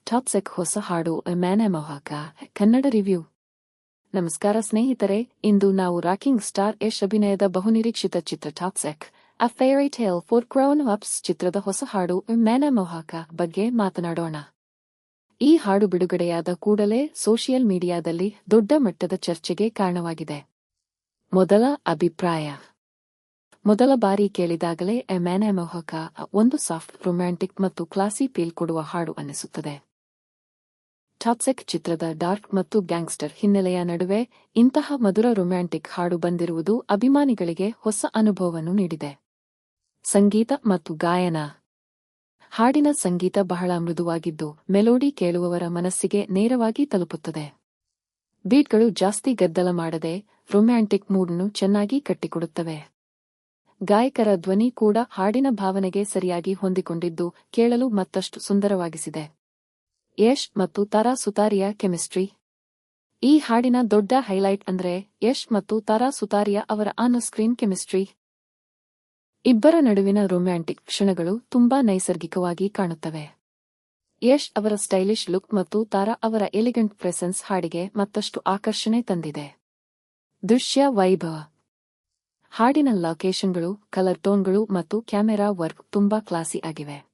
Toxic ಹೊಸ ಹಾಡು ಮ್ಯಾನೆ ಮೋಹಕ ಕನ್ನಡ ರಿವ್ಯೂ. ನಮಸ್ಕಾರ ಸ್ನೇಹಿತರೆ, ಇಂದು ನಾವು ರಾಕಿಂಗ್ ಸ್ಟಾರ್ ಯಶ್ ಅಭಿನಯದ ಬಹುನಿರೀಕ್ಷಿತ ಚಿತ್ರ Toxic a fairy tale for grown ups ಚಿತ್ರದ ಹೊಸ ಹಾಡು ಮ್ಯಾನೆ ಮೋಹಕ ಬಗ್ಗೆ ಮಾತನಾಡೋಣ. ಈ ಹಾಡು ಬಿಡುಗಡೆಯಾದ ಕೂಡಲೇ ಸೋಷಿಯಲ್ ಮೀಡಿಯಾದಲ್ಲಿ ದೊಡ್ಡ ಮಟ್ಟದ ಚರ್ಚೆಗೆ ಕಾರಣವಾಗಿದೆ. ಮೊದಲ ಅಭಿಪ್ರಾಯ. ಮೊದಲ ಬಾರಿ ಕೇಳಿದಾಗಲೇ ಮ್ಯಾನೆ ಮೋಹಕ ಒಂದು ಸಾಫ್ಟ್ ರೊಮ್ಯಾಂಟಿಕ್ ಮತ್ತು ಕ್ಲಾಸಿ ಫೀಲ್ ಕೊಡುವ ಹಾಡು ಅನ್ನಿಸುತ್ತದೆ. ಟಾಕ್ಸಿಕ್ ಚಿತ್ರದ ಡಾರ್ಕ್ ಮತ್ತು ಗ್ಯಾಂಗ್ಸ್ಟರ್ ಹಿನ್ನೆಲೆಯ ನಡುವೆ ಇಂತಹ ಮಧುರ ರೊಮ್ಯಾಂಟಿಕ್ ಹಾಡು ಬಂದಿರುವುದು ಅಭಿಮಾನಿಗಳಿಗೆ ಹೊಸ ಅನುಭವವನ್ನು ನೀಡಿದೆ. ಸಂಗೀತ ಮತ್ತು ಗಾಯನ. ಹಾಡಿನ ಸಂಗೀತ ಬಹಳ ಮೃದುವಾಗಿದ್ದು ಮೆಲೋಡಿ ಕೇಳುವವರ ಮನಸ್ಸಿಗೆ ನೇರವಾಗಿ ತಲುಪುತ್ತದೆ. ಬೀಟ್ಗಳು ಜಾಸ್ತಿ ಗದ್ದಲ ಮಾಡದೆ ರೊಮ್ಯಾಂಟಿಕ್ ಮೂಡ್ನ್ನು ಚೆನ್ನಾಗಿ ಕಟ್ಟಿಕೊಡುತ್ತವೆ. ಗಾಯಕರ ಧ್ವನಿ ಕೂಡ ಹಾಡಿನ ಭಾವನೆಗೆ ಸರಿಯಾಗಿ ಹೊಂದಿಕೊಂಡಿದ್ದು ಕೇಳಲು ಮತ್ತಷ್ಟು ಸುಂದರವಾಗಿಸಿದೆ. ಯಶ್ ಮತ್ತು ತಾರಾ ಸುತಾರಿಯಾ ಕೆಮಿಸ್ಟ್ರಿ. ಈ ಹಾಡಿನ ದೊಡ್ಡ ಹೈಲೈಟ್ ಅಂದ್ರೆ ಯಶ್ ಮತ್ತು ತಾರಾ ಸುತಾರಿಯಾ ಅವರ ಆನ್ ಸ್ಕ್ರೀನ್ ಕೆಮಿಸ್ಟ್ರಿ. ಇಬ್ಬರ ನಡುವಿನ ರೊಮ್ಯಾಂಟಿಕ್ ಕ್ಷಣಗಳು ತುಂಬಾ ನೈಸರ್ಗಿಕವಾಗಿ ಕಾಣುತ್ತವೆ. ಯಶ್ ಅವರ ಸ್ಟೈಲಿಶ್ ಲುಕ್ ಮತ್ತು ತಾರಾ ಅವರ ಎಲಿಗೆಂಟ್ ಪ್ರೆಸೆನ್ಸ್ ಹಾಡಿಗೆ ಮತ್ತಷ್ಟು ಆಕರ್ಷಣೆ ತಂದಿದೆ. ದೃಶ್ಯ ವೈಭವ. ಹಾಡಿನ ಲೊಕೇಶನ್ಗಳು, ಕಲರ್ ಟೋನ್ಗಳು ಮತ್ತು ಕ್ಯಾಮೆರಾ ವರ್ಕ್ ತುಂಬಾ ಕ್ಲಾಸಿ ಆಗಿವೆ.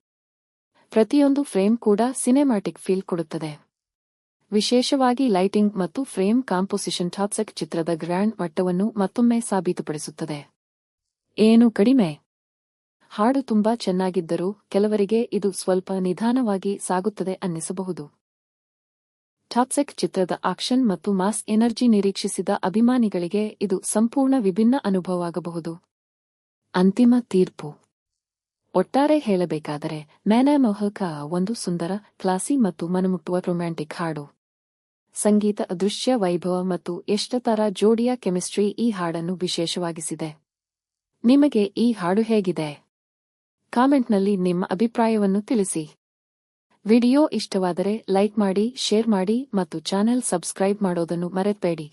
ಪ್ರತಿಯೊಂದು ಫ್ರೇಮ್ ಕೂಡ ಸಿನೆಮ್ಯಾಟಿಕ್ ಫೀಲ್ ಕೊಡುತ್ತದೆ. ವಿಶೇಷವಾಗಿ ಲೈಟಿಂಗ್ ಮತ್ತು ಫ್ರೇಮ್ ಕಾಂಪೋಸಿಷನ್ ಟಾಕ್ಸಿಕ್ ಚಿತ್ರದ ಗ್ರ್ಯಾಂಡ್ ಮಟ್ಟವನ್ನು ಮತ್ತೊಮ್ಮೆ ಸಾಬೀತುಪಡಿಸುತ್ತದೆ. ಏನು ಕಡಿಮೆ? ಹಾಡು ತುಂಬಾ ಚೆನ್ನಾಗಿದ್ದರೂ ಕೆಲವರಿಗೆ ಇದು ಸ್ವಲ್ಪ ನಿಧಾನವಾಗಿ ಸಾಗುತ್ತದೆ ಅನ್ನಿಸಬಹುದು. ಟಾಕ್ಸಿಕ್ ಚಿತ್ರದ ಆಕ್ಷನ್ ಮತ್ತು ಮಾಸ್ ಎನರ್ಜಿ ನಿರೀಕ್ಷಿಸಿದ ಅಭಿಮಾನಿಗಳಿಗೆ ಇದು ಸಂಪೂರ್ಣ ವಿಭಿನ್ನ ಅನುಭವವಾಗಬಹುದು. ಅಂತಿಮ ತೀರ್ಪು. ಒಟ್ಟಾರೆ ಹೇಳಬೇಕಾದರೆ ಮ್ಯಾನೆ ಮೋಹಕ ಒಂದು ಸುಂದರ, ಕ್ಲಾಸಿ ಮತ್ತು ಮನಮುಟ್ಟುವ ರೊಮ್ಯಾಂಟಿಕ್ ಹಾಡು. ಸಂಗೀತ, ದೃಶ್ಯ ವೈಭವ ಮತ್ತು ಯಶ್ ತಾರಾ ಜೋಡಿಯ ಕೆಮಿಸ್ಟ್ರಿ ಈ ಹಾಡನ್ನು ವಿಶೇಷವಾಗಿಸಿದೆ. ನಿಮಗೆ ಈ ಹಾಡು ಹೇಗಿದೆ? ಕಾಮೆಂಟ್ನಲ್ಲಿ ನಿಮ್ಮ ಅಭಿಪ್ರಾಯವನ್ನು ತಿಳಿಸಿ. ವಿಡಿಯೋ ಇಷ್ಟವಾದರೆ ಲೈಕ್ ಮಾಡಿ, ಶೇರ್ ಮಾಡಿ ಮತ್ತು ಚಾನೆಲ್ ಸಬ್ಸ್ಕ್ರೈಬ್ ಮಾಡೋದನ್ನು ಮರೆಯಬೇಡಿ.